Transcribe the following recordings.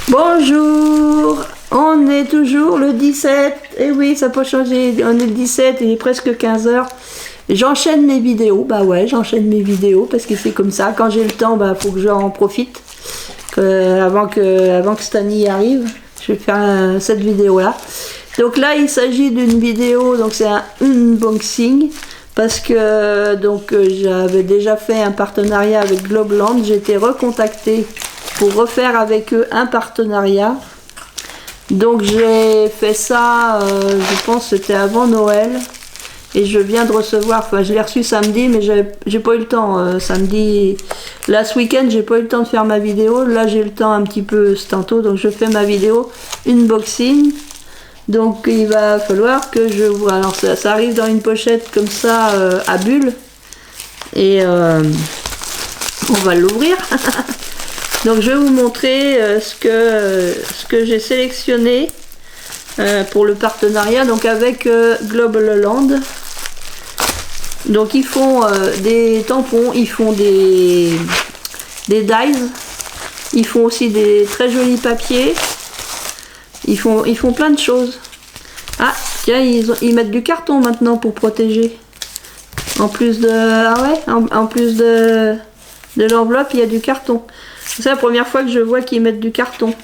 Bonjour, on est toujours le 17, et oui ça n'a pas changé, on est le 17, il est presque 15h. J'enchaîne mes vidéos, bah ouais j'enchaîne mes vidéos parce que c'est comme ça, quand j'ai le temps bah faut que j'en profite, avant que Stani arrive, je vais faire cette vidéo là. Donc là il s'agit d'une vidéo, donc c'est un unboxing, parce que j'avais déjà fait un partenariat avec Globland, j'ai été recontactée pour refaire avec eux un partenariat. Donc j'ai fait ça, je pense que c'était avant Noël, et je viens de recevoir, enfin je l'ai reçu samedi, mais j'ai pas eu le temps, samedi, là ce week-end j'ai pas eu le temps de faire ma vidéo, là j'ai le temps un petit peu tantôt, donc je fais ma vidéo unboxing. Donc il va falloir que je vois, alors ça arrive dans une pochette comme ça à bulles, et on va l'ouvrir. Donc je vais vous montrer ce que j'ai sélectionné pour le partenariat, donc avec Globland. Donc ils font des tampons, ils font des dies, ils font aussi des très jolis papiers, ils font plein de choses. Ah tiens, ils mettent du carton maintenant pour protéger. En plus de, ah ouais, en plus de l'enveloppe, il y a du carton. C'est la première fois que je vois qu'ils mettent du carton.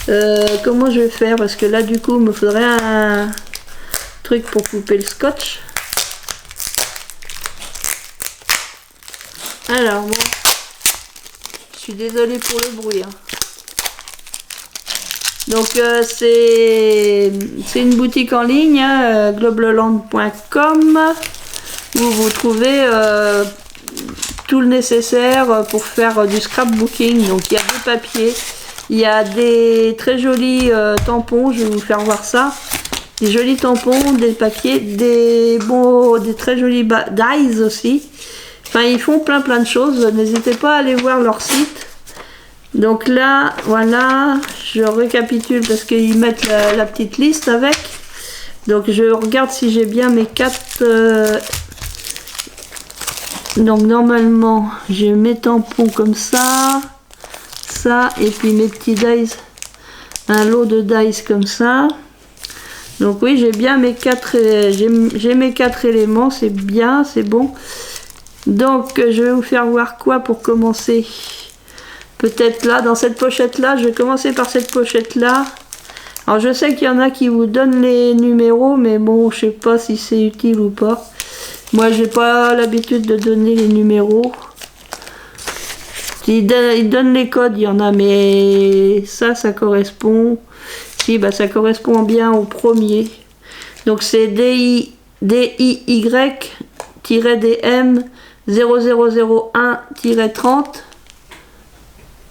Comment je vais faire? Parce que là, du coup, il me faudrait un truc pour couper le scotch. Alors, bon. Je suis désolée pour le bruit. Hein. Donc, c'est une boutique en ligne, hein, globland.com, où vous trouvez tout le nécessaire pour faire du scrapbooking. Donc il y a des papiers, il y a des très jolis tampons, je vais vous faire voir ça, des jolis tampons, des papiers, des très jolis dies aussi. Enfin ils font plein de choses, n'hésitez pas à aller voir leur site. Donc là voilà, je récapitule parce qu'ils mettent la petite liste avec. Donc je regarde si j'ai bien mes 4 donc normalement j'ai mes tampons comme ça, et puis mes petits dies, un lot de dies comme ça. Donc oui, j'ai bien mes 4, j'ai mes 4 éléments, c'est bien, c'est bon. Donc je vais vous faire voir quoi pour commencer. Peut-être là, dans cette pochette là, je vais commencer par cette pochette là. Alors je sais qu'il y en a qui vous donnent les numéros, mais bon, je sais pas si c'est utile ou pas. Moi, j'ai pas l'habitude de donner les numéros. Ils donnent les codes, il y en a, mais ça correspond. Si, bah ça correspond bien au premier. Donc c'est DIY-DM 0001-30.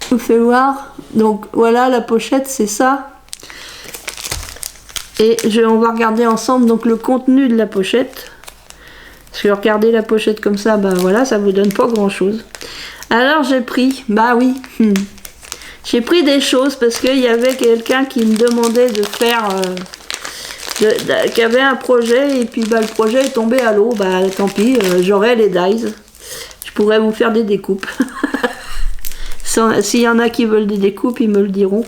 Je vous fais voir. Donc voilà, la pochette, c'est ça. Et on va regarder ensemble donc le contenu de la pochette. Parce que regardez la pochette comme ça, bah voilà, ça vous donne pas grand chose. Alors j'ai pris, bah oui, j'ai pris des choses parce qu'il y avait quelqu'un qui me demandait de faire, qui avait un projet, et puis bah le projet est tombé à l'eau, bah tant pis, j'aurai les dies, je pourrais vous faire des découpes. S'il y en a qui veulent des découpes, ils me le diront.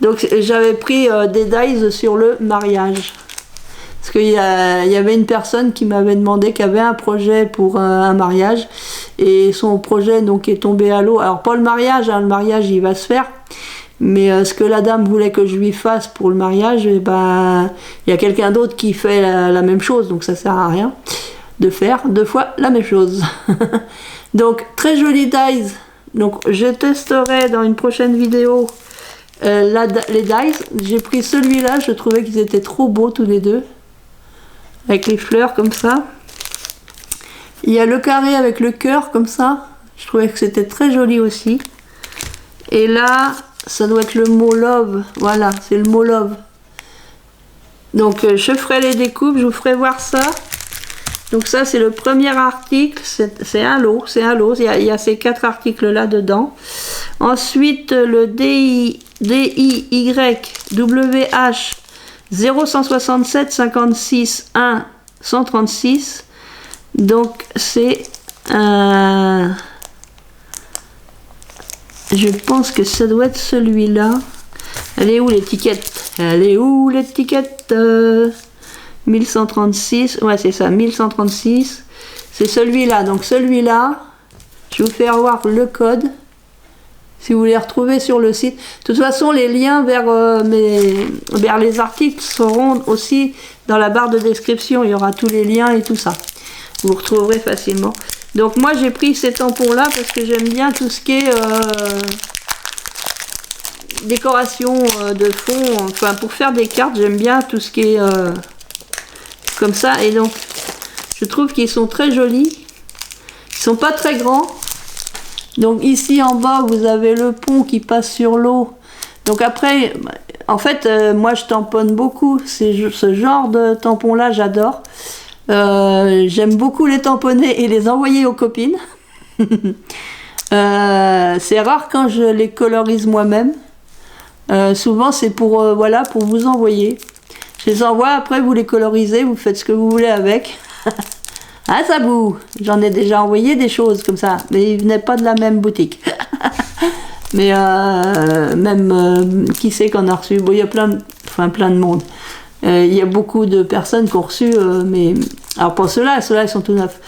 Donc j'avais pris des dies sur le mariage. Parce qu'il y avait une personne qui m'avait demandé, qui avait un projet pour un mariage, et son projet donc est tombé à l'eau. Alors pas le mariage, hein, le mariage il va se faire, mais ce que la dame voulait que je lui fasse pour le mariage, et ben il y a quelqu'un d'autre qui fait la même chose, donc ça sert à rien de faire 2 fois la même chose. Donc très joli dies. Donc je testerai dans une prochaine vidéo les dies. J'ai pris celui-là, je trouvais qu'ils étaient trop beaux tous les deux. Avec les fleurs comme ça. Il y a le carré avec le cœur comme ça. Je trouvais que c'était très joli aussi. Et là, ça doit être le mot love. Voilà, c'est le mot love. Donc je ferai les découpes, je vous ferai voir ça. Donc ça c'est le premier article, c'est un lot, il y a ces 4 articles là dedans. Ensuite le DIYWH 0167 56 1 136. Donc c'est un Je pense que ça doit être celui-là. Elle est où l'étiquette? Elle est où l'étiquette? 1136, ouais c'est ça, 1136. C'est celui-là. Donc celui-là, je vais vous faire voir le code. Si vous voulez retrouver sur le site. De toute façon, les liens vers les articles seront aussi dans la barre de description. Il y aura tous les liens et tout ça. Vous retrouverez facilement. Donc moi, j'ai pris ces tampons-là parce que j'aime bien tout ce qui est décoration de fond. Enfin, pour faire des cartes, j'aime bien tout ce qui est comme ça. Et donc, je trouve qu'ils sont très jolis. Ils sont pas très grands. Donc ici en bas, vous avez le pont qui passe sur l'eau. Donc après, en fait, moi je tamponne beaucoup. Ce genre de tampon-là, j'adore. J'aime beaucoup les tamponner et les envoyer aux copines. C'est rare quand je les colorise moi-même. Souvent c'est pour, voilà, pour vous envoyer. Je les envoie, après vous les colorisez, vous faites ce que vous voulez avec. Ah ça boue. J'en ai déjà envoyé des choses comme ça, mais ils venaient pas de la même boutique. Mais même qui sait qu'on a reçu, bon, il y a plein de monde. Il y a beaucoup de personnes qui ont reçu, mais alors pour ceux-là ils sont tout neufs.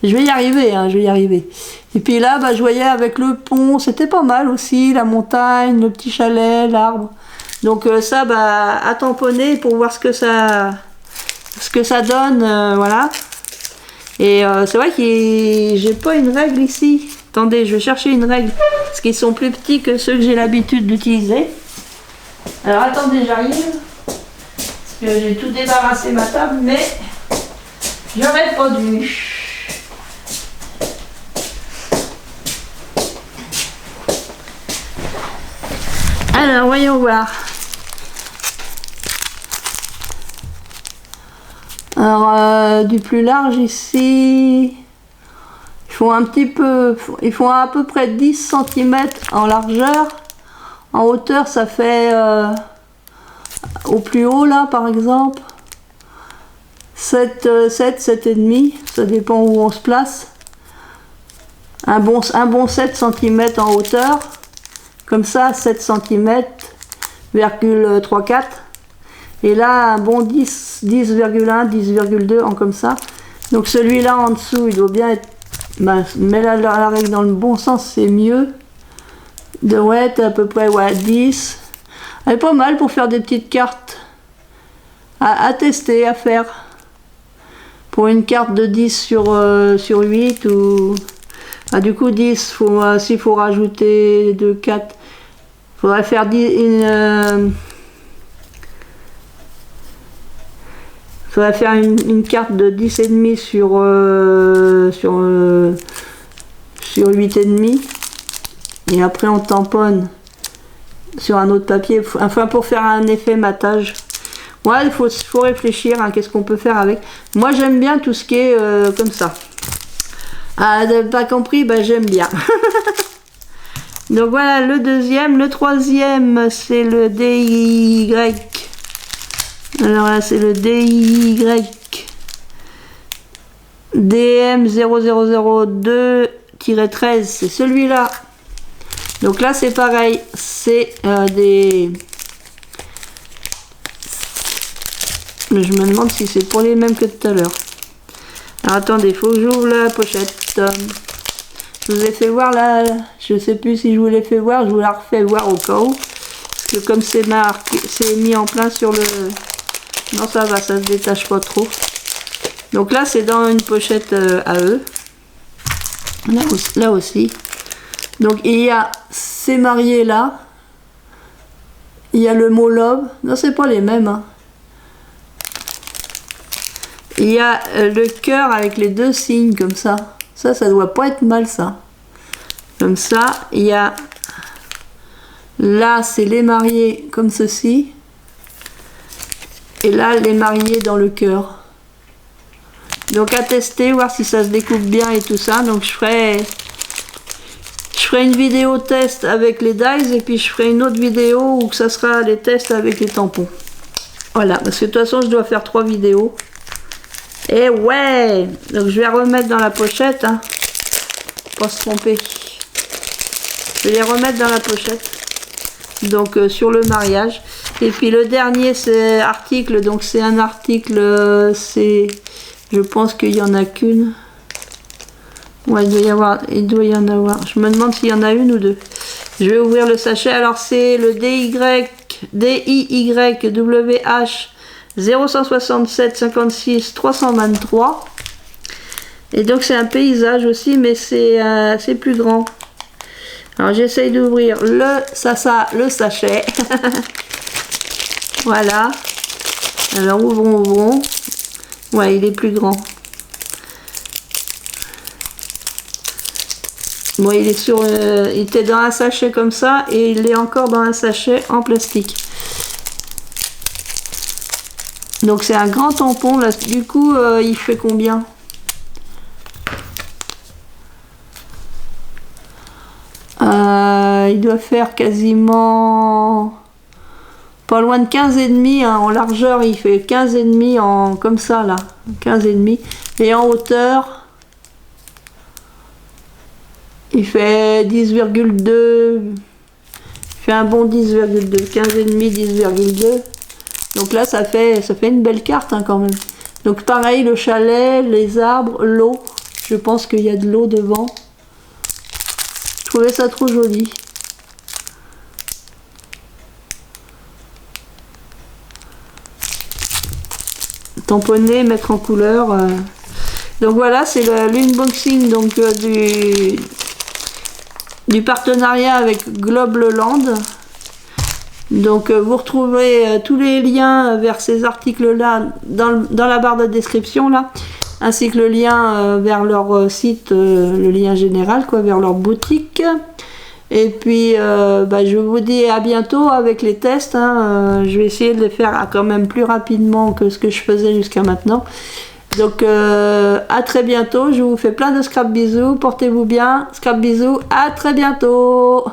Je vais y arriver, hein, je vais y arriver. Et puis là, bah, je voyais avec le pont, c'était pas mal aussi, la montagne, le petit chalet, l'arbre. Donc ça, bah, à tamponner pour voir ce que ça donne, voilà. Et c'est vrai que j'ai pas une règle ici. Attendez, je vais chercher une règle. Parce qu'ils sont plus petits que ceux que j'ai l'habitude d'utiliser. Alors attendez, j'arrive. Parce que j'ai tout débarrassé ma table, mais j'aurais pas dû. Alors, voyons voir. Alors, du plus large ici, ils font à peu près 10 cm en largeur. En hauteur, ça fait, au plus haut là, par exemple, 7,5, ça dépend où on se place. Un bon 7 cm en hauteur, comme ça, 7 cm, 0,34. Et là, un bon 10,1, 10,2 en comme ça. Donc celui-là en dessous, il doit bien être... Ben, mets la règle dans le bon sens, c'est mieux. Devrait être à peu près, ouais, 10. Elle est pas mal pour faire des petites cartes. À tester, à faire. Pour une carte de 10 sur 8 ou... Ah, du coup, 10, s'il faut rajouter 2, 4... Il faudrait faire une carte de 10,5 sur 8,5. Et après on tamponne sur un autre papier. Enfin, pour faire un effet matage. Ouais, il faut réfléchir à qu'est-ce qu'on peut faire avec. Moi j'aime bien tout ce qui est comme ça. Ah, pas compris, bah j'aime bien. Donc voilà le deuxième. Le troisième, c'est le DIY. Alors là, c'est le DIY DM0002-13. C'est celui-là. Donc là, c'est pareil. C'est des... Mais je me demande si c'est pour les mêmes que tout à l'heure. Alors attendez, il faut que j'ouvre la pochette. Je vous ai fait voir là, je sais plus si je vous l'ai fait voir, je vous la refais voir au cas où. Parce que comme c'est marqué, c'est mis en plein sur le... Non, ça va, ça se détache pas trop. Donc là, c'est dans une pochette à eux. Là aussi. Donc il y a ces mariés là. Il y a le mot love. Non, c'est pas les mêmes. Hein. Il y a le cœur avec les deux signes comme ça. Ça doit pas être mal ça. Comme ça, il y a... Là, c'est les mariés comme ceci. Et là, les mariés dans le cœur. Donc à tester, voir si ça se découpe bien et tout ça. Donc je ferai une vidéo test avec les dies. Et puis je ferai une autre vidéo où ça sera les tests avec les tampons. Voilà, parce que de toute façon, je dois faire 3 vidéos. Et ouais, donc je vais remettre dans la pochette, hein, pour pas se tromper. Je vais les remettre dans la pochette. Donc sur le mariage. Et puis le dernier c'est article, donc c'est un article, je pense qu'il y en a qu'une. Ouais, il doit y en avoir. Je me demande s'il y en a une ou deux. Je vais ouvrir le sachet. Alors c'est le DIYWH 0167 56 323. Et donc c'est un paysage aussi, mais c'est plus grand. Alors j'essaye d'ouvrir le sachet. Voilà. Alors ouvrons. Ouais, il est plus grand. Bon, il était dans un sachet comme ça et il est encore dans un sachet en plastique. Donc c'est un grand tampon là. Du coup, il fait combien? Il doit faire quasiment pas loin de 15,5 hein, en largeur. Il fait 15,5 en comme ça là, 15,5 et en hauteur il fait 10,2. Il fait un bon 10,2, 15,5, 10,2. Donc là ça fait une belle carte hein, quand même. Donc pareil, le chalet, les arbres, l'eau. Je pense qu'il y a de l'eau devant. Je trouvais ça trop joli. Tamponner, mettre en couleur. Donc voilà, c'est l'unboxing donc du partenariat avec Globleland. Donc vous retrouverez tous les liens vers ces articles là dans la barre de description là, ainsi que le lien vers leur site, le lien général quoi, vers leur boutique. Et puis je vous dis à bientôt avec les tests hein. Je vais essayer de les faire quand même plus rapidement que ce que je faisais jusqu'à maintenant. Donc à très bientôt, je vous fais plein de scrap bisous, portez-vous bien, scrap bisous, à très bientôt.